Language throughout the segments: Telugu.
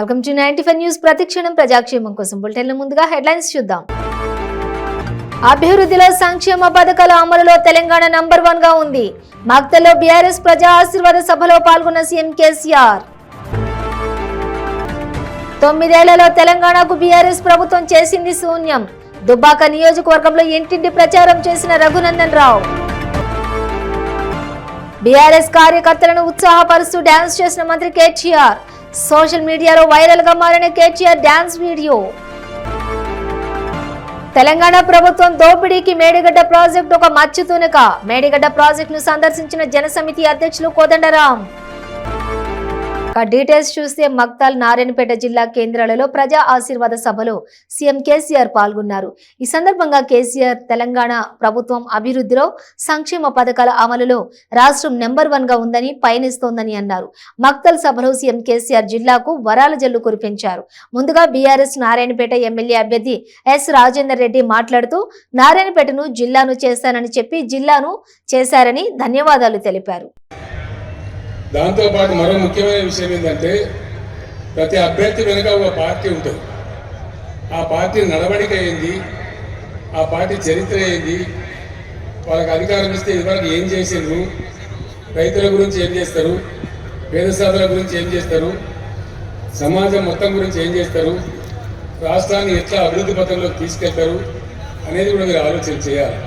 Welcome to 95 news. ప్రతిక్షణం ప్రజాక్షేమం కోసం బులెటిన్ల ముందుగా హెడ్లైన్స్ చూద్దాం. అభివృద్ధిలో సంక్షేమ పథకాల అమలులో తెలంగాణ నంబర్ 1 గా ఉంది. మక్తల్లో బీఆర్ఎస్ ప్రజా ఆశీర్వాద సభలో పాల్గొన్న సీఎం కేసీఆర్. 9 ఏళ్లలో తెలంగాణకు బీఆర్ఎస్ ప్రభుత్వం చేసింది శూన్యం. దుబ్బాక నియోజకవర్గంలో ఇంటింటి ప్రచారం చేసిన రఘునందన్ రావు. బీఆర్ఎస్ కార్యకర్తలను ఉత్సాహపరుస్తూ డాన్స్ చేసిన మంత్రి కేటీఆర్. సోషల్ మీడియాలో వైరల్ గా మారిన కేటీఆర్ డాన్స్ వీడియో. తెలంగాణ ప్రభుత్వం దోపిడీకి మేడిగడ్డ ప్రాజెక్టు ఒక మచ్చు తునక. మేడిగడ్డ ప్రాజెక్టును సందర్శించిన జనసమితి అధ్యక్షులు కోదండరాం. డీటెయిల్స్ చూస్తే మక్తాల్ నారాయణపేట జిల్లా కేంద్రాలలో ప్రజా ఆశీర్వాద సభలో సీఎం కేసీఆర్ పాల్గొన్నారు. ఈ సందర్భంగా కేసీఆర్ తెలంగాణ ప్రభుత్వం అభివృద్ధిలో సంక్షేమ పథకాల అమలులో రాష్ట్రం నెంబర్ 1 గా ఉందని పయనిస్తోందని అన్నారు. మక్తల్ సభలో సీఎం కేసీఆర్ జిల్లాకు వరాల జల్లు కురిపించారు. ముందుగా బీఆర్ఎస్ నారాయణపేట ఎమ్మెల్యే అభ్యర్థి ఎస్ రాజేందర్ రెడ్డి మాట్లాడుతూ నారాయణపేటను జిల్లాను చేస్తానని చెప్పి జిల్లాను చేశారని ధన్యవాదాలు తెలిపారు. దాంతోపాటు మరో ముఖ్యమైన విషయం ఏంటంటే ప్రతి అభ్యర్థి వెనుక ఒక పార్టీ ఉంటుంది. ఆ పార్టీ నడవడిక ఏంది, ఆ పార్టీ చరిత్ర ఏంది, వాళ్ళకి అధికారం ఇస్తే ఇదివరకు ఏం చేసిండ్రు, రైతుల గురించి ఏం చేస్తారు, పేద సాధుల గురించి ఏం చేస్తారు, సమాజం మొత్తం గురించి ఏం చేస్తారు, రాష్ట్రాన్ని ఎట్లా అభివృద్ధి పథంలోకి తీసుకెళ్తారు అనేది కూడా మీరు ఆలోచన చేయాలి.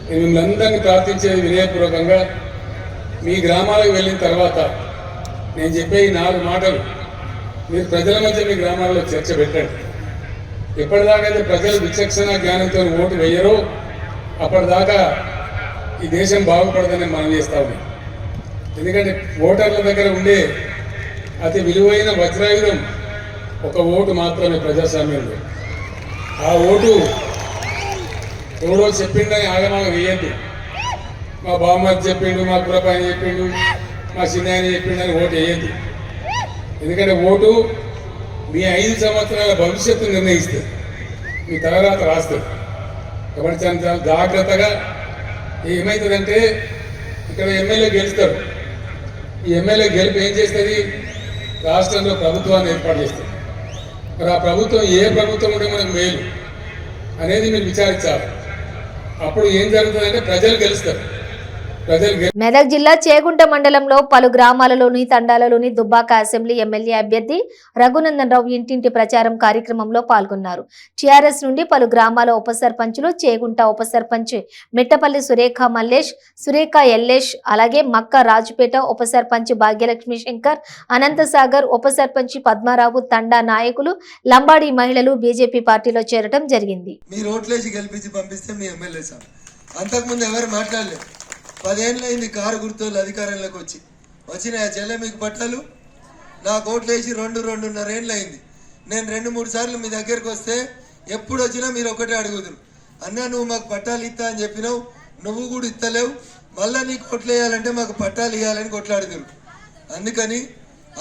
నేను మిమ్మల్ని అందరినీ ప్రార్థించేది వినయపూర్వకంగా, మీ గ్రామాలకు వెళ్ళిన తర్వాత నేను చెప్పే ఈ 4 మాటలు మీరు ప్రజల మధ్య మీ గ్రామాల్లో చర్చ పెట్టండి. ఎప్పటిదాకైతే ప్రజలు విచక్షణ జ్ఞానంతో ఓటు వేయరో అప్పటిదాకా ఈ దేశం బాగుపడదని మనం చేస్తా ఉన్నాం. ఎందుకంటే ఓటర్ల దగ్గర ఉండే అతి విలువైన వజ్రాయుధం ఒక ఓటు మాత్రమే ప్రజాస్వామ్యంలో. ఆ ఓటు ఎవడో చెప్పిండని ఆగమాగం వేయద్దు. మా బామ్మది చెప్పిండు, మా కులపాయన చెప్పిండు, మా చిన్నాయన చెప్పిండు అని ఓటు వేయద్దు. ఎందుకంటే ఓటు మీ 5 సంవత్సరాల భవిష్యత్తు నిర్ణయిస్తుంది, మీ తర్వాత రాస్తుంది. కాబట్టి చాలా జాగ్రత్తగా ఏమవుతుందంటే ఇక్కడ ఎమ్మెల్యే గెలుస్తారు. ఈ ఎమ్మెల్యే గెలుపు ఏం చేస్తుంది, రాష్ట్రంలో ప్రభుత్వాన్ని ఏర్పాటు చేస్తుంది. మరి ఆ ప్రభుత్వం ఏ ప్రభుత్వం ఉంటే మనకు మేలు అనేది మీరు విచారించాలి. అప్పుడు ఏం జరుగుతుందంటే ప్రజలు గెలుస్తారు. మెదక్ జిల్లా చేగుంట మండలంలో పలు గ్రామాలలోని తండాలలోని దుబ్బాక అసెంబ్లీ ఎమ్మెల్యే అభ్యర్థి రఘునందన్ రావు ఇంటింటి ప్రచారం కార్యక్రమంలో పాల్గొన్నారు. టీఆర్ఎస్ నుండి పలు గ్రామాల ఉప సర్పంచులు, చేగుంట ఉప సర్పంచ్ మిట్టపల్లి సురేఖ మల్లేష్, సురేఖ ఎల్లేష్, అలాగే మక్క రాజుపేట ఉప సర్పంచ్ భాగ్యలక్ష్మి శంకర్, అనంతసాగర్ ఉప సర్పంచ్ పద్మారావు తండా నాయకులు, లంబాడి మహిళలు బీజేపీ పార్టీలో చేరటం జరిగింది. 10 ఏళ్ళైంది కారు గుర్తోళ్ళు అధికారంలోకి వచ్చిన చెల్లె మీకు పట్టాలు నాకు ఓట్లేసి 2-2.5 ఏళ్ళు అయింది. నేను 2-3 సార్లు మీ దగ్గరికి వస్తే ఎప్పుడు వచ్చినా మీరు ఒకటే అడుగుదురు, అన్న నువ్వు మాకు పట్టాలు ఇస్తా అని చెప్పినావు, నువ్వు కూడా ఇస్తలేవు, మళ్ళీ నీకు ఓట్లేయాలంటే మాకు పట్టాలు ఇవ్వాలని కొట్లాడుదురు. అందుకని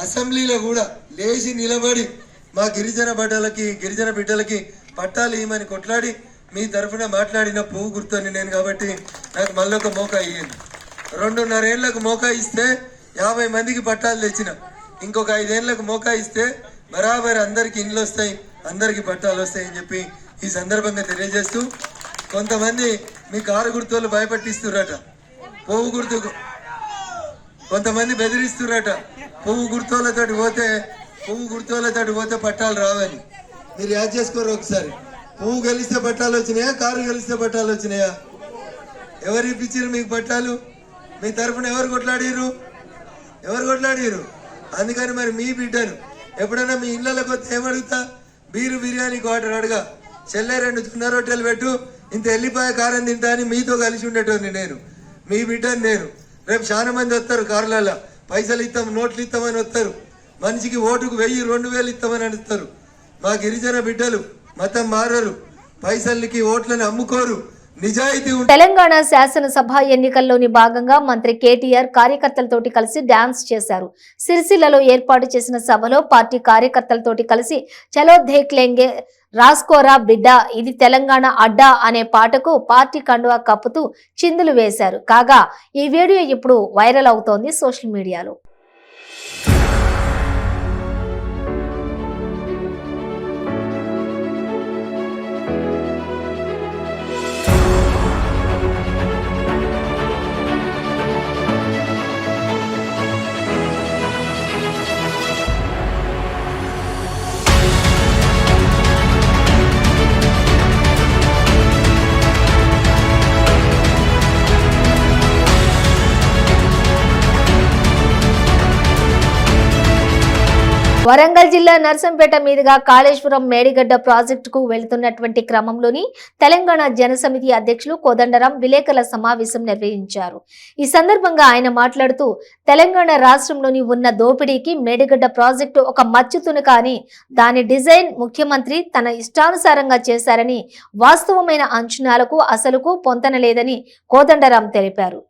అసెంబ్లీలో కూడా లేచి నిలబడి మా గిరిజన బిడ్డలకి పట్టాలు ఇవ్వమని కొట్లాడి మీ తరఫున మాట్లాడిన పువ్వు గుర్తని నేను. కాబట్టి నాకు మళ్ళీ ఒక మోకా ఇయ్యండి. 2.5 ఏళ్లకు మోకా ఇస్తే 50 మందికి పట్టాలు తెచ్చిన, ఇంకొక 5 ఏళ్లకు మోకా ఇస్తే బరాబర్ అందరికి ఇండ్లు వస్తాయి, అందరికి పట్టాలు వస్తాయి అని చెప్పి ఈ సందర్భంగా తెలియజేస్తూ, కొంతమంది మీ కారు గుర్తులు భయపెట్టిస్తురట, పువ్వు గుర్తుకు కొంతమంది బెదిరిస్తురట, పువ్వు గుర్తులతోటి పోతే పట్టాలు రావని. మీరు యాడ్ చేసుకోరు ఒకసారి. పువ్వు గెలిస్తే పట్టాలు వచ్చినాయా, కారు గెలిస్తే పట్టాలు వచ్చినాయా? ఎవరు ఇప్పించారు మీకు పట్టాలు? మీ తరఫున ఎవరు కొట్లాడిరు? అందుకని మరి మీ బిడ్డను ఎప్పుడైనా మీ ఇళ్ళకి వస్తే ఏమడుగుతా, బీరు బిర్యానీ క్వార్టర్ అడగా, చెల్లె 2 జొన్న రొట్టెలు పెట్టు, ఇంత ఎల్లిపాయ కారం తింటా అని మీతో కలిసి ఉండేటోని నేను, మీ బిడ్డను నేను. రేపు చాలా మంది వస్తారు కార్లలో, పైసలు ఇస్తాం, నోట్లు ఇస్తామని వస్తారు, మనిషికి ఓటుకు 1000-2000 ఇస్తామని అడుగుతారు. మా గిరిజన బిడ్డలు మతం మారరు, పైసలకి ఓట్లను అమ్ముకోరు, నిజాయితీ. తెలంగాణ శాసనసభ ఎన్నికల్లోని భాగంగా మంత్రి కేటీఆర్ కార్యకర్తలతోటి కలిసి డాన్స్ చేశారు. సిరిసిల్లలో ఏర్పాటు చేసిన సభలో పార్టీ కార్యకర్తలతోటి కలిసి చలో దేఖ్ లేంగే, రాస్కోరా బిడ్డ, ఇది తెలంగాణ అడ్డా అనే పాటకు పార్టీ కండువా కప్పుతూ చిందులు వేశారు. కాగా ఈ వీడియో ఇప్పుడు వైరల్ అవుతోంది సోషల్ మీడియాలో. వరంగల్ జిల్లా నర్సంపేట మీదుగా కాళేశ్వరం మేడిగడ్డ ప్రాజెక్టుకు వెళ్తున్నటువంటి క్రమంలోని తెలంగాణ జనసమితి అధ్యక్షులు కోదండరాం విలేకరుల సమావేశం నిర్వహించారు. ఈ సందర్భంగా ఆయన మాట్లాడుతూ తెలంగాణ రాష్ట్రంలోని ఉన్న దోపిడీకి మేడిగడ్డ ప్రాజెక్టు ఒక మచ్చుతునక అని, దాని డిజైన్ ముఖ్యమంత్రి తన ఇష్టానుసారంగా చేశారని, వాస్తవమైన అంచనాలకు అసలుకు పొంతనలేదని కోదండరాం తెలిపారు.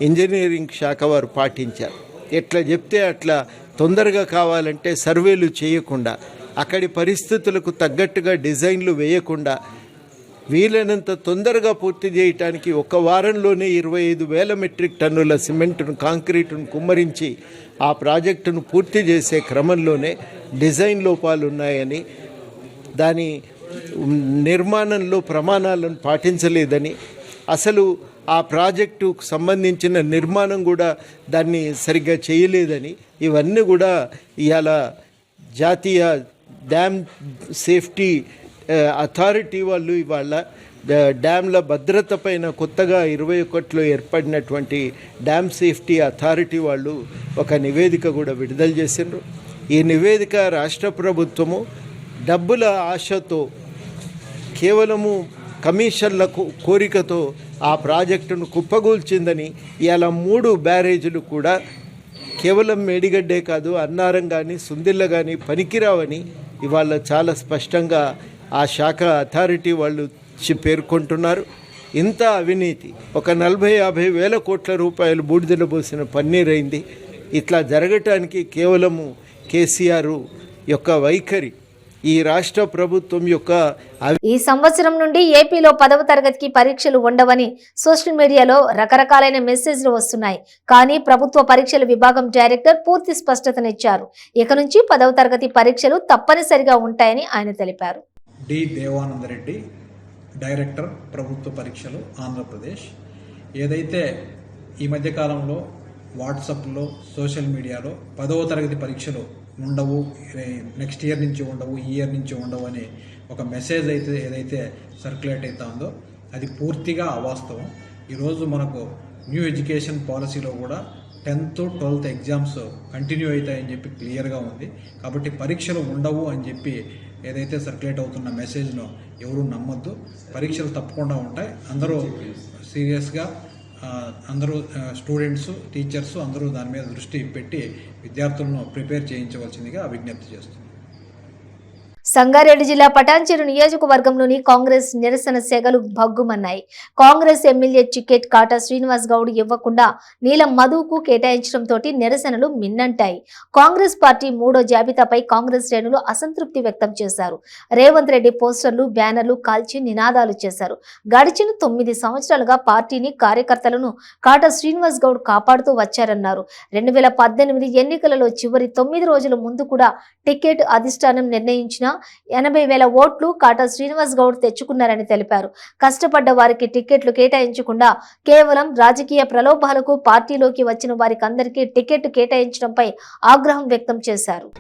ఇంజనీరింగ్ శాఖ వారు పాటించారు. ఎట్లా చెప్తే అట్లా తొందరగా కావాలంటే సర్వేలు చేయకుండా, అక్కడి పరిస్థితులకు తగ్గట్టుగా డిజైన్లు వేయకుండా, వీలైనంత తొందరగా పూర్తి చేయడానికి ఒక వారంలోనే 25,000 మెట్రిక్ టన్నుల సిమెంటును, కాంక్రీటును కుమ్మరించి ఆ ప్రాజెక్టును పూర్తి చేసే క్రమంలోనే డిజైన్ లోపాలు ఉన్నాయని, దాని నిర్మాణంలో ప్రమాణాలను పాటించలేదని, అసలు ఆ ప్రాజెక్టుకు సంబంధించిన నిర్మాణం కూడా దాన్ని సరిగ్గా చేయలేదని, ఇవన్నీ కూడా ఇవాళ జాతీయ డ్యామ్ సేఫ్టీ అథారిటీ వాళ్ళు ఇవాళ డ్యామ్ల భద్రత పైన కొత్తగా 21లో ఏర్పడినటువంటి డ్యామ్ సేఫ్టీ అథారిటీ వాళ్ళు ఒక నివేదిక కూడా విడుదల చేసిండ్రు. ఈ నివేదిక రాష్ట్ర ప్రభుత్వము డబ్బుల ఆశతో, కేవలము కమిషన్ల కోరికతో ఆ ప్రాజెక్టును కుప్పగూల్చిందని, ఇలా 3 బ్యారేజీలు కూడా కేవలం మేడిగడ్డే కాదు, అన్నారం కానీ సుందిళ్ళ కానీ పనికిరావని ఇవాళ చాలా స్పష్టంగా ఆ శాఖ అథారిటీ వాళ్ళు పేర్కొంటున్నారు. ఇంత అవినీతి, ఒక 40-50 వేల కోట్ల రూపాయలు బూడిదల పోసిన పన్నీరైంది. ఇట్లా జరగటానికి కేవలము కేసీఆర్ యొక్క వైఖరి, ఈ రాష్ట్ర ప్రభుత్వం యొక్క ఈ సంవత్సరం నుండి ఏపీలో 10వ తరగతికి పరీక్షలు ఉండవని సోషల్ మీడియాలో రకరకాలైన మెసేజ్లు వస్తున్నాయి. కానీ ప్రభుత్వ పరీక్షల విభాగం డైరెక్టర్ పూర్తి స్పష్టతనిచ్చారు. ఇక నుంచి 10వ తరగతి పరీక్షలు తప్పనిసరిగా ఉంటాయని ఆయన తెలిపారు. డి దేవానందరెడ్డి, డైరెక్టర్ ప్రభుత్వ పరీక్షలు ఆంధ్రప్రదేశ్. ఏదైతే ఈ మధ్యకాలంలో వాట్సాప్లో, సోషల్ మీడియాలో 10వ తరగతి పరీక్షలు ఉండవు, నెక్స్ట్ ఇయర్ నుంచి ఉండవు, ఈ ఇయర్ నుంచి ఉండవు అనే ఒక మెసేజ్ అయితే ఏదైతే సర్క్యులేట్ అవుతుందో అది పూర్తిగా అవాస్తవం. ఈరోజు మనకు న్యూ ఎడ్యుకేషన్ పాలసీలో కూడా 10th, 12th ఎగ్జామ్స్ కంటిన్యూ అవుతాయని చెప్పి క్లియర్గా ఉంది. కాబట్టి పరీక్షలు ఉండవు అని చెప్పి ఏదైతే సర్క్యులేట్ అవుతున్న మెసేజ్ను ఎవరు నమ్మొద్దు. పరీక్షలు తప్పకుండా ఉంటాయి. అందరూ సీరియస్గా, అందరూ స్టూడెంట్స్, టీచర్స్ అందరూ దాని మీద దృష్టి పెట్టి విద్యార్థులను ప్రిపేర్ చేయించవలసిందిగా విజ్ఞప్తి చేస్తున్నాను. సంగారెడ్డి జిల్లా పటాన్చెరు నియోజకవర్గంలోని కాంగ్రెస్ నిరసన సెగలు భగ్గుమన్నాయి. కాంగ్రెస్ ఎమ్మెల్యే టికెట్ కాటా శ్రీనివాస్ గౌడ్ ఇవ్వకుండా నీలం మధుకు కేటాయించడంతో నిరసనలు మిన్నంటాయి. కాంగ్రెస్ పార్టీ 3వ జాబితాపై కాంగ్రెస్ శ్రేణులు అసంతృప్తి వ్యక్తం చేశారు. రేవంత్ రెడ్డి పోస్టర్లు, బ్యానర్లు కాల్చి నినాదాలు చేశారు. గడిచిన 9 సంవత్సరాలుగా పార్టీని, కార్యకర్తలను కాటా శ్రీనివాస్ గౌడ్ కాపాడుతూ వచ్చారన్నారు. 2018 ఎన్నికలలో చివరి 9 రోజుల ముందు కూడా టికెట్ అధిష్టానం నిర్ణయించిన 80,000 ఓట్లు కాటా శ్రీనివాస్ గౌడ్ తెచ్చుకున్నారని తెలిపారు. కష్టపడ్డ వారికి టికెట్లు కేటాయించకుండా కేవలం రాజకీయ ప్రలోభాలకు పార్టీలోకి వచ్చిన వారికి అందరికీ టికెట్ కేటాయించడంపై ఆగ్రహం వ్యక్తం చేశారు.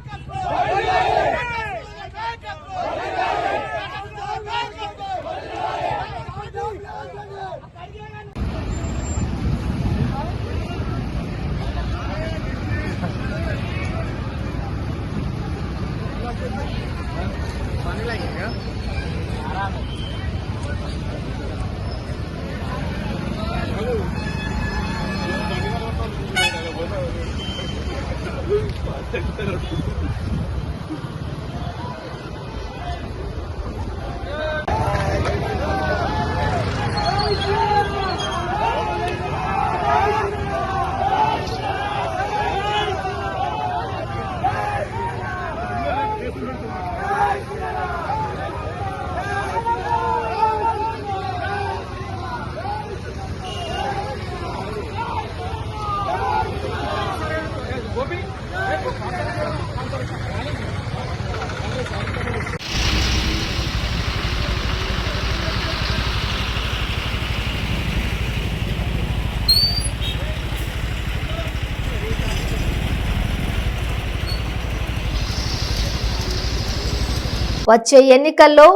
వచ్చే ఎన్నికల్లో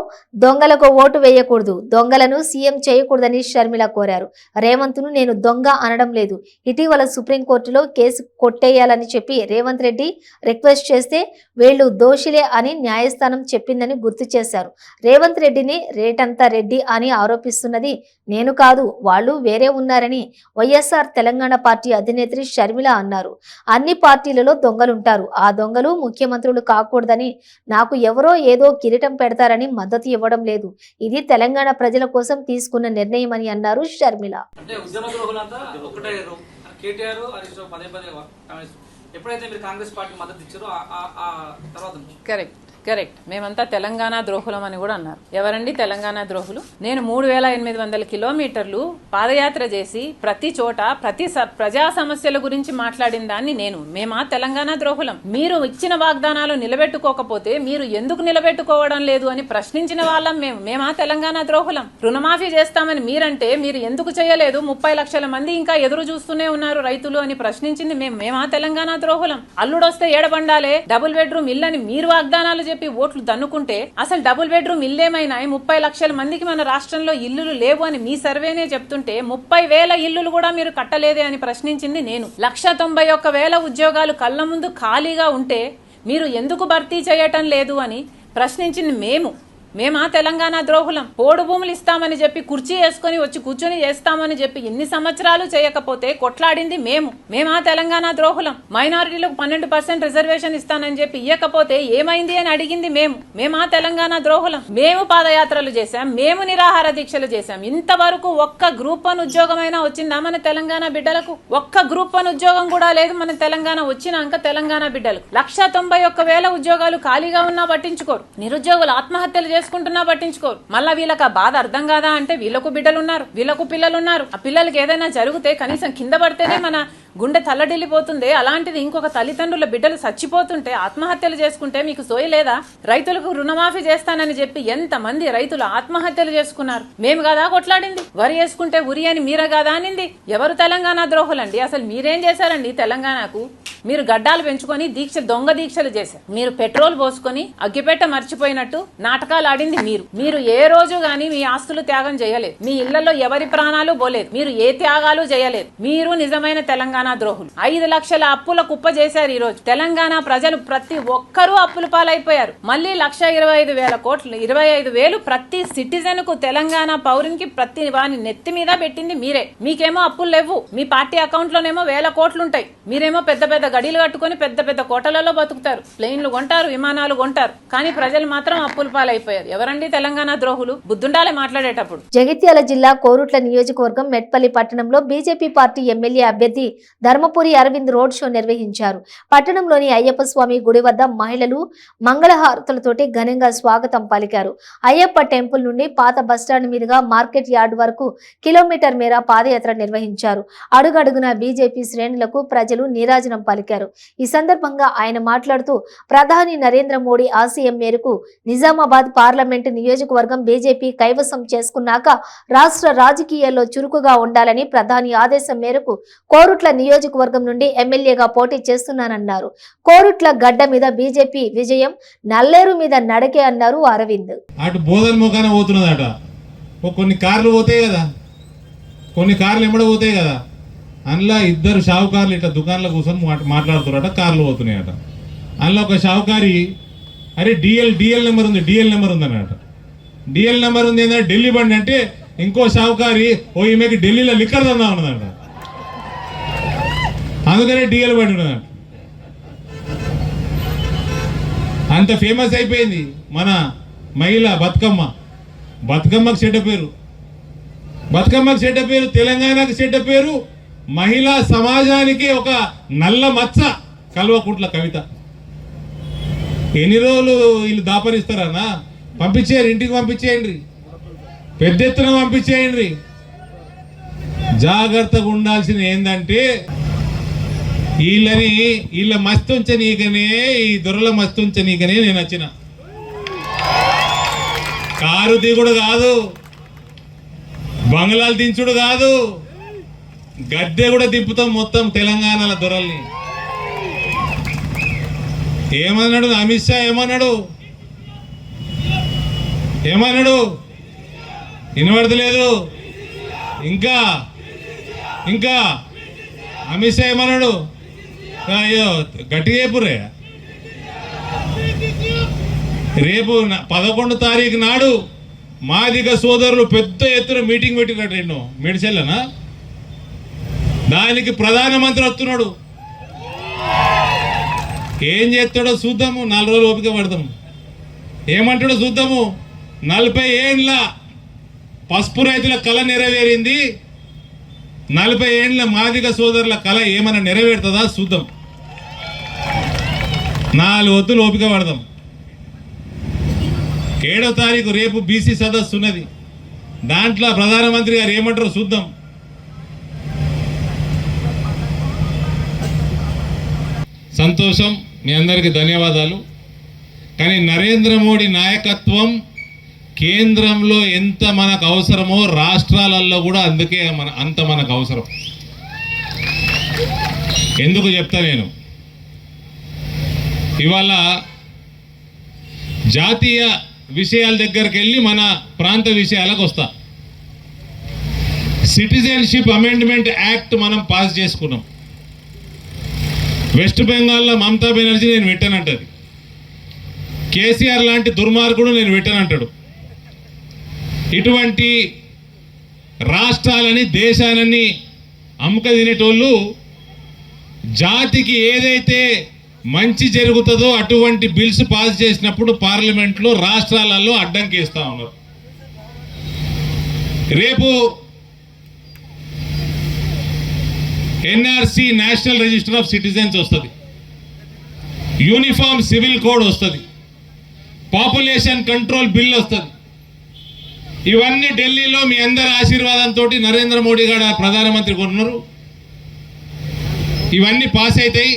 దొంగలకు ఓటు వేయకూడదు, దొంగలను సీఎం చేయకూడదని షర్మిల కోరారు. రేవంత్ను నేను దొంగ అనడం లేదు. ఇటీవల సుప్రీంకోర్టులో కేసు కొట్టేయాలని చెప్పి రేవంత్ రెడ్డి రిక్వెస్ట్ చేస్తే వీళ్లు దోషులే అని న్యాయస్థానం చెప్పిందని గుర్తు చేశారు. రేవంత్ రెడ్డిని రేటంతా రెడ్డి అని ఆరోపిస్తున్నది నేను కాదు, వాళ్ళు వేరే ఉన్నారని వైఎస్ఆర్ తెలంగాణ పార్టీ అధినేత్రి షర్మిల అన్నారు. అన్ని పార్టీలలో దొంగలుంటారు, ఆ దొంగలు ముఖ్యమంత్రులు కాకూడదని నాకు ఎవరో ఏదో కిరీటం పెడతారని మద్దతు ఇవ్వడం లేదు. ఇది తెలంగాణ ప్రజల కోసం తీసుకున్న నిర్ణయం అని అన్నారు షర్మిల. అంటే ఉద్యమ ద్రోహులంతా ఒకటే కేటీఆర్ హరీష్ రావు పదే ఎప్పుడైతే మీరు కాంగ్రెస్ పార్టీ మద్దతు ఇచ్చారో ఆ తర్వాత కరెక్ట్ మేమంతా తెలంగాణ ద్రోహులం అని కూడా అన్నారు. ఎవరండి తెలంగాణ ద్రోహులు? నేను 3800 కిలోమీటర్లు పాదయాత్ర చేసి ప్రతి చోట ప్రజా సమస్యల గురించి మాట్లాడిన దాన్ని మేమా తెలంగాణ ద్రోహులం? మీరు ఇచ్చిన వాగ్దానాలు నిలబెట్టుకోకపోతే మీరు ఎందుకు నిలబెట్టుకోవడం లేదు అని ప్రశ్నించిన వాళ్ళం మేమా తెలంగాణ ద్రోహులం? రుణమాఫీ చేస్తామని మీరంటే మీరు ఎందుకు చేయలేదు? 30 లక్షల మంది ఇంకా ఎదురు చూస్తూనే ఉన్నారు రైతులు అని ప్రశ్నించింది మేమా తెలంగాణ ద్రోహులం? అల్లుడొస్తే ఏడబండాలే, డబుల్ బెడ్రూమ్ ఇల్లు అని మీరు వాగ్దానాలు చెప్పి ఓట్లు దన్నుకుంటే అసలు డబుల్ బెడ్రూమ్ ఇల్లేమైనా 30 లక్షల మందికి మన రాష్ట్రంలో ఇల్లులు లేవు అని మీ సర్వేనే చెప్తుంటే 30,000 ఇల్లులు కూడా మీరు కట్టలేదే అని ప్రశ్నించింది నేను. 191,000 ఉద్యోగాలు కళ్ళ ముందు ఖాళీగా ఉంటే మీరు ఎందుకు భర్తీ చేయటం లేదు అని ప్రశ్నించింది మేమా తెలంగాణ ద్రోహులం? పోడు భూములు ఇస్తామని చెప్పి కుర్చీ వేసుకొని వచ్చి కూర్చొని చేస్తామని చెప్పి ఇన్ని సంవత్సరాలు చేయకపోతే కొట్లాడింది మేమా తెలంగాణ ద్రోహులం? మైనారిటీలకు 12% రిజర్వేషన్ ఇస్తానని చెప్పి ఇవ్వకపోతే ఏమైంది అని అడిగింది మేమా తెలంగాణ ద్రోహులం? మేము పాదయాత్రలు చేశాం, మేము నిరాహార దీక్షలు చేశాం. ఇంతవరకు ఒక్క గ్రూప్ 1 ఉద్యోగమైనా వచ్చిందా మన తెలంగాణ బిడ్డలకు? ఒక్క గ్రూప్ 1 ఉద్యోగం కూడా లేదు మన తెలంగాణ వచ్చినాక తెలంగాణ బిడ్డలకు. 191,000 ఉద్యోగాలు ఖాళీగా ఉన్నా పట్టించుకోరు. నిరుద్యోగులు ఆత్మహత్యలు చేసుకుంటున్నా పట్టించుకోరు. మళ్ళా వీళ్ళకి ఆ బాధ అర్థం కాదా అంటే వీళ్ళకు బిడ్డలున్నారు, వీళ్ళకు పిల్లలున్నారు. ఆ పిల్లలకి ఏదైనా జరిగితే కనీసం కింద పడితేనే మన గుండె తల్లడిల్లిపోతుంది. అలాంటిది ఇంకొక తల్లిదండ్రుల బిడ్డలు చచ్చిపోతుంటే ఆత్మహత్యలు చేసుకుంటే మీకు సోయి లేదా? రైతులకు రుణమాఫీ చేస్తానని చెప్పి ఎంతమంది రైతులు ఆత్మహత్యలు చేసుకున్నారు? మేము కదా కొట్లాడింది? వరి వేసుకుంటే ఉరి అని మీరే కదా అనింది? ఎవరు తెలంగాణ ద్రోహులండి? అసలు మీరేం చేశారండి తెలంగాణకు? మీరు గడ్డాలు పెంచుకొని దొంగ దీక్షలు చేశారు. మీరు పెట్రోల్ పోసుకొని అగ్గిపెట్ట మర్చిపోయినట్టు నాటకాలు ఆడింది మీరు ఏ రోజు గాని మీ ఆస్తులు త్యాగం చేయలేదు. మీ ఇళ్లలో ఎవరి ప్రాణాలు పోలేదు. మీరు ఏ త్యాగాలు చేయలేదు. మీరు నిజమైన తెలంగాణ ద్రోహులు. 5 లక్షల అప్పుల కుప్ప చేశారు. ఈ రోజు తెలంగాణ ప్రజలు ప్రతి ఒక్కరూ అప్పుల పాలైపోయారు. మళ్ళీ 1,25,000 కోట్లు 25,000 ప్రతి సిటిజన్ కు తెలంగాణ పౌరునికి ప్రతి వాని నెత్తి మీద పెట్టింది మీరే. మీకేమో అప్పులు లేవు. మీ పార్టీ అకౌంట్ లోనేమో 1,000 కోట్లు ఉంటాయి. మీరేమో పెద్ద గడిలు కట్టుకుని పెద్ద కోటలలో బతుకుతారు, ప్లేన్లు కొంటారు, విమానాలు కొంటారు. కానీ ప్రజలు మాత్రం అప్పుల పాలైపోయారు. ఎవరండి తెలంగాణ ద్రోహులు? బుద్ధుండాలే మాట్లాడేటప్పుడు. జగిత్యాల జిల్లా కోరుట్ల నియోజకవర్గం మెట్పల్లి పట్టణంలో బీజేపీ పార్టీ ఎమ్మెల్యే అభ్యర్థి ధర్మపురి అరవింద్ రోడ్ షో నిర్వహించారు. పట్టణంలోని అయ్యప్ప స్వామి గుడి వద్ద మహిళలు మంగళహారతులతోటి ఘనంగా స్వాగతం పలికారు. అయ్యప్ప టెంపుల్ నుండి పాత బస్టాండ్ మీదుగా మార్కెట్ యార్డ్ వరకు కిలోమీటర్ మేర పాదయాత్ర నిర్వహించారు. అడుగడుగున బీజేపీ శ్రేణులకు ప్రజలు నీరాజనం పలికారు. ఈ సందర్భంగా ఆయన మాట్లాడుతూ ప్రధాని నరేంద్ర మోడీ ఆశయం మేరకు నిజామాబాద్ పార్లమెంటు నియోజకవర్గం బీజేపీ కైవసం చేసుకున్నాక రాష్ట్ర రాజకీయాల్లో చురుకుగా ఉండాలని ప్రధాని ఆదేశం మేరకు కోరుట్ల నియోజకవర్గం నుండి ఎమ్మెల్యేగా పోటీ చేస్తున్నానన్నారు. కోరుట్ల గడ్డ మీద బీజేపీ విజయం, నల్లేరు మీద నడకే అన్నారు అరవింద్. అటు బోధన మోకాన పోతున్నదట. కొన్ని కార్లు పోతాయి కదా, కొన్ని కార్లు ఎమ్మడ పోతాయి కదా, అందులో 2 షావుకారులు ఇట్లా దుకాణంలో కూర్చొని మాట్లాడుతున్నారట. కార్లు పోతున్నాయట. అందులో ఒక షావుకారి అరే డిఎల్ నెంబర్ ఉంది, డిఎల్ నెంబర్ ఉంది అన్నట. డిఎల్ నెంబర్ ఉంది ఏంటంటే ఢిల్లీ బండి అంటే ఇంకో షావుకారి ఈమెకి ఢిల్లీలో లిక్కర్ దందా ఉన్నదట. అందుకనే డిఎల్ బండి ఉన్నదట. అంత ఫేమస్ అయిపోయింది మన మహిళ బతుకమ్మకు చెడ్డ పేరు, తెలంగాణకు చెడ్డ పేరు, మహిళా సమాజానికి ఒక నల్ల మచ్చ కల్వకుంట్ల కవిత. ఎన్ని రోజులు వీళ్ళు దాపరిస్తారన్నా? పంపించేయండి, ఇంటికి పంపించేయండి, పెద్ద ఎత్తున పంపించేయండి. జాగ్రత్తగా ఉండాల్సింది ఏంటంటే వీళ్ళ మస్తు ఉంచనీకనే, ఈ దొరల మస్తు ఉంచనీకనే నేను వచ్చిన. కారు దిగుడు కాదు, బంగ్లాలు దించుడు కాదు, గద్దె కూడా దింపుతాం మొత్తం తెలంగాణల దొరల్ని. ఏమన్నాడు అమిత్ షా? ఏమన్నాడు వినబడతలేదు. ఇంకా అమిత్ షా ఏమన్నాడు? అయ్యో గట్టిగా చెప్పురే. రేపు 11 తారీఖు నాడు మాదిగ సోదరులు పెద్ద ఎత్తున మీటింగ్ పెట్టినట్టు ఎన్నో మెడిసెల్లనా దానికి ప్రధానమంత్రి వస్తున్నాడు. ఏం చేస్తాడో చూద్దాము, 4 రోజులు ఓపిక పడదాము. ఏమంటాడో చూద్దాము. 40 ఏండ్ల పసుపు రైతుల కళ నెరవేరింది, 40 ఏండ్ల మాదిగ సోదరుల కళ ఏమైనా నెరవేరుతుందా చూద్దాం. 4 వద్దులు ఓపిక పడదాం. 7వ తారీఖు రేపు బీసీ సదస్సు ఉన్నది. దాంట్లో ప్రధానమంత్రి గారు ఏమంటారో చూద్దాం. సంతోషం, మీ అందరికీ ధన్యవాదాలు. కానీ నరేంద్ర మోడీ నాయకత్వం కేంద్రంలో ఎంత మనకు అవసరమో రాష్ట్రాలలో కూడా అందుకే అంత మనకు అవసరం. ఎందుకు చెప్తా నేను, ఇవాళ జాతీయ విషయాల దగ్గరికి వెళ్ళి మన ప్రాంత విషయాలకు వస్తా. సిటిజన్షిప్ అమెండ్మెంట్ యాక్ట్ మనం పాస్ చేసుకున్నాం. వెస్ట్ బెంగాల్లో మమతా బెనర్జీ నేను పెట్టానంటది, కేసీఆర్ లాంటి దుర్మార్గుడు నేను పెట్టానంటాడు. ఇటువంటి రాష్ట్రాలని దేశాలని అమ్ముక తినేటోళ్ళు జాతికి ఏదైతే మంచి జరుగుతుందో అటువంటి బిల్స్ పాస్ చేసినప్పుడు పార్లమెంట్లో రాష్ట్రాలలో అడ్డంకిస్తూ ఉన్నారు. రేపు NRC national register of citizens వస్తుంది, యూనిఫామ్ సివిల్ కోడ్ వస్తుంది, పాపులేషన్ కంట్రోల్ బిల్ వస్తుంది. ఇవన్నీ ఢిల్లీలో మీ అందరి ఆశీర్వాదంతో నరేంద్ర మోడీ గారు ప్రధానమంత్రి కొన్నారు. ఇవన్నీ పాస్ అవుతాయి.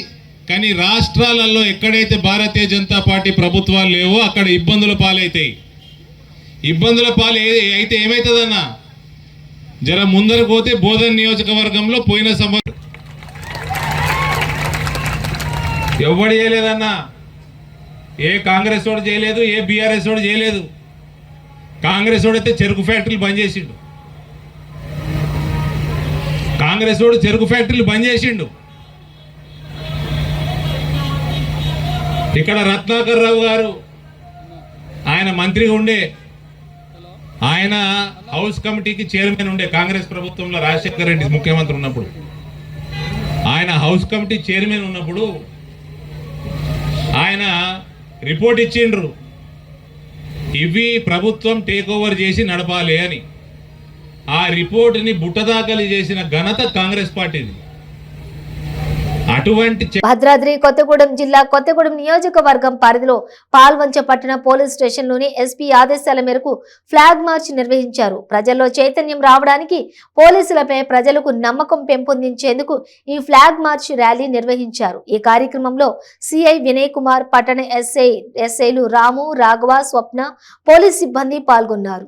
కానీ రాష్ట్రాలలో ఎక్కడైతే భారతీయ జనతా పార్టీ ప్రభుత్వాలు లేవో అక్కడ ఇబ్బందుల పాలవుతాయి. ఇబ్బందుల పాలు అయితే ఏమవుతుందన్న, జర ముందరకు పోతే బోధన్ నియోజకవర్గంలో పోయిన సంవత్సరం ఎవడు చేయలేదన్న, ఏ కాంగ్రెస్ వాడు చేయలేదు, ఏ బీఆర్ఎస్ వాడు చేయలేదు. కాంగ్రెస్ వాడు అయితే చెరుకు ఫ్యాక్టరీలు బంద్ చేసిండు. కాంగ్రెస్ వాడు చెరుకు ఫ్యాక్టరీలు బంద్ చేసిండు. ఇక్కడ రత్నాకర్ రావు గారు ఆయన మంత్రిగా ఉండే, ఆయన హౌస్ కమిటీకి చైర్మన్ ఉండే కాంగ్రెస్ ప్రభుత్వంలో రాజశేఖర్ రెడ్డి ముఖ్యమంత్రి ఉన్నప్పుడు. ఆయన హౌస్ కమిటీ చైర్మన్ ఉన్నప్పుడు ఆయన రిపోర్ట్ ఇచ్చిండ్రు, ఇవి ప్రభుత్వం టేక్ ఓవర్ చేసి నడపాలి అని. ఆ రిపోర్ట్ని బుట్టదాఖలు చేసిన ఘనత కాంగ్రెస్ పార్టీది. అటువంటి భద్రాద్రి కొత్తగూడెం జిల్లా కొత్తగూడెం నియోజకవర్గం పరిధిలో పాల్వంచ పట్టణ పోలీస్ స్టేషన్లోని ఎస్పీ ఆదేశాల మేరకు ఫ్లాగ్ మార్చ్ నిర్వహించారు. ప్రజల్లో చైతన్యం రావడానికి, పోలీసులపై ప్రజలకు నమ్మకం పెంపొందించేందుకు ఈ ఫ్లాగ్ మార్చ్ ర్యాలీ నిర్వహించారు. ఈ కార్యక్రమంలో సిఐ వినయ్ కుమార్, పట్టణ ఎస్ఐలు రాము, రాఘవ, స్వప్న, పోలీస్ సిబ్బంది పాల్గొన్నారు.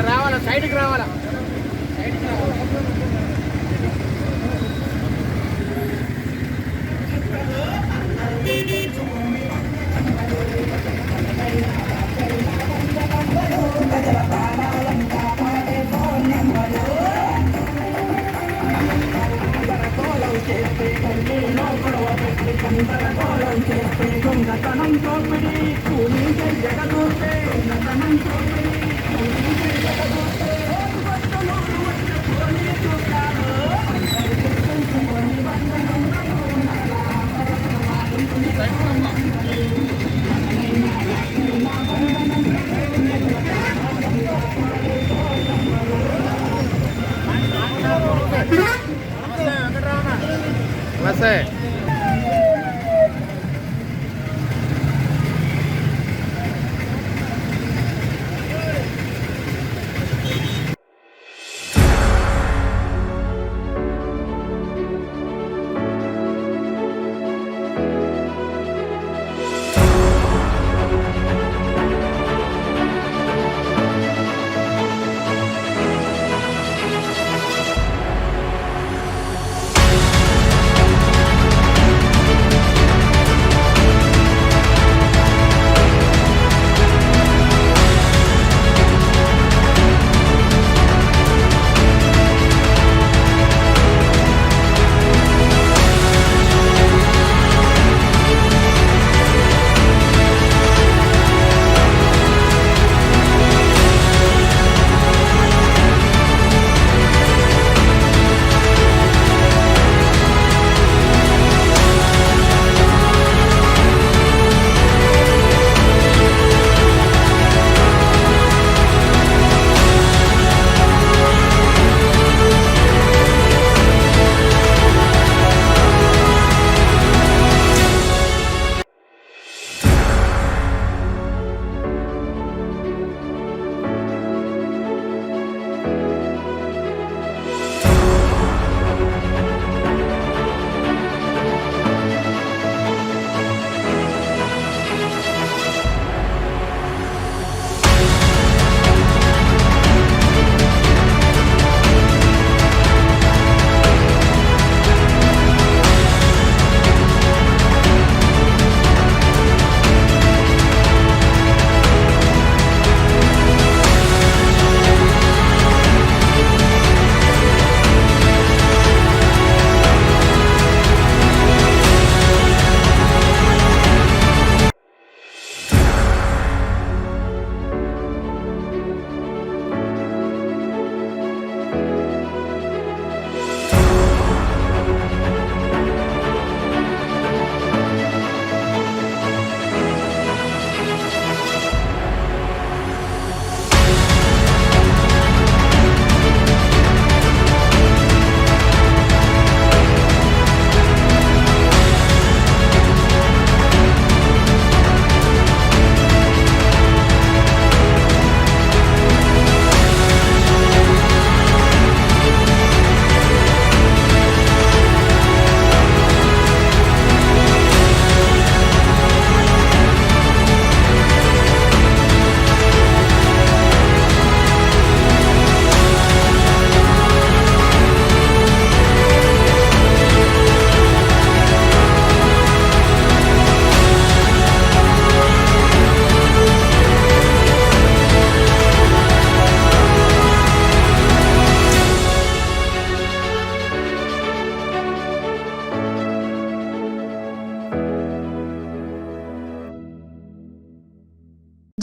రావాలా, సైడ్కి రావాలా.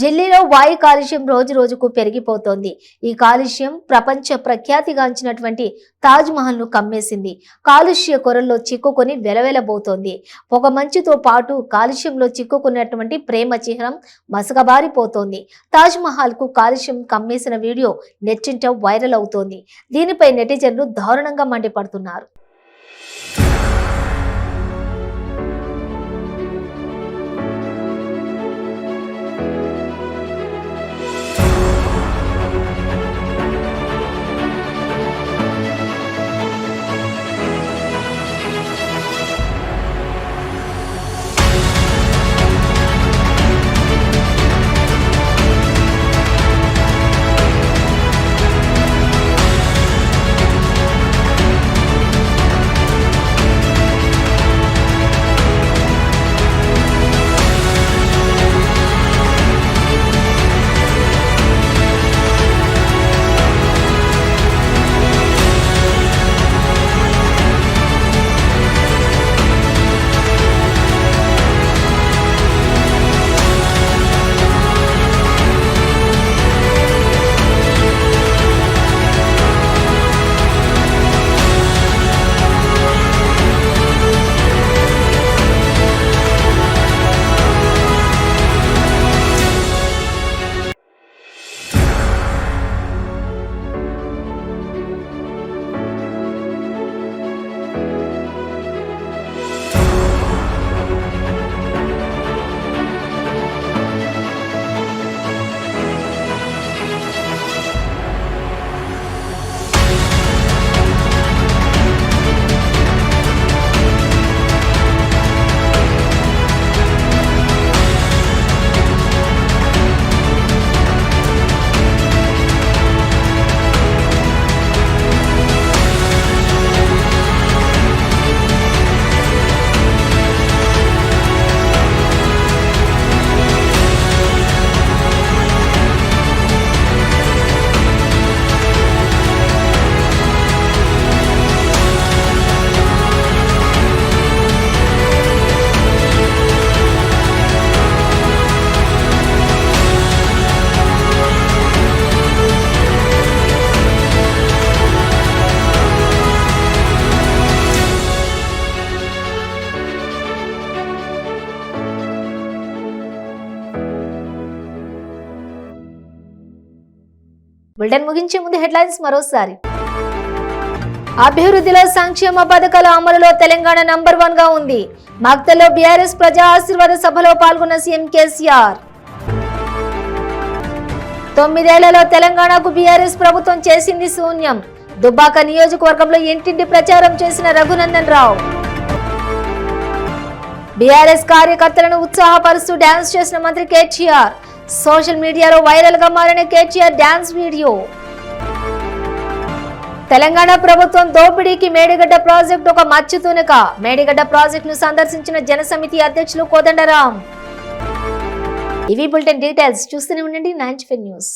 ఢిల్లీలో వాయు కాలుష్యం రోజు రోజుకు పెరిగిపోతోంది. ఈ కాలుష్యం ప్రపంచ ప్రఖ్యాతిగాంచినటువంటి తాజ్ మహల్ ను కమ్మేసింది. కాలుష్య కొరల్లో చిక్కుకొని వెలవెలబోతోంది. పొగ మంచుతో పాటు కాలుష్యంలో చిక్కుకున్నటువంటి ప్రేమ చిహ్నం మసకబారిపోతోంది. తాజ్ మహల్ కు కాలుష్యం కమ్మేసిన వీడియో నెట్టింట వైరల్ అవుతోంది. దీనిపై నెటిజన్లు దారుణంగా మండిపడుతున్నారు. బులెటిన్ ముగించే ముందు హెడ్లైన్స్ మరోసారి. అభివృద్ధిలో సంక్షేమ పథకాల అమలులో తెలంగాణ నంబర్ 1 గా ఉంది. మక్తల్లో బీఆర్ఎస్ ప్రజా ఆశీర్వాద సభలో పాల్గొన్న సీఎం కేసీఆర్. 9 ఏళ్లలో తెలంగాణకు బీఆర్ఎస్ ప్రభుత్వం చేసింది శూన్యం. దుబ్బాక నియోజకవర్గంలో ఇంటింటి ప్రచారం చేసిన రఘునందన్ రావు. బీఆర్ఎస్ కార్యకర్తలను ఉత్సాహపరుస్తూ డాన్స్ చేసిన మంత్రి కేటీఆర్. సోషల్ మీడియాలో వైరల్ గా మారిన కేటీఆర్ డాన్స్ వీడియో. తెలంగాణ ప్రభుత్వం దోపిడీకి మేడిగడ్డ ప్రాజెక్టు ఒక మచ్చు తునక. మేడిగడ్డ ప్రాజెక్టును సందర్శించిన జనసమితి అధ్యక్షులు కోదండరాం. ఇవి బులెటిన్ డీటెయిల్స్. చూస్తూనే ఉండండి 95 న్యూస్.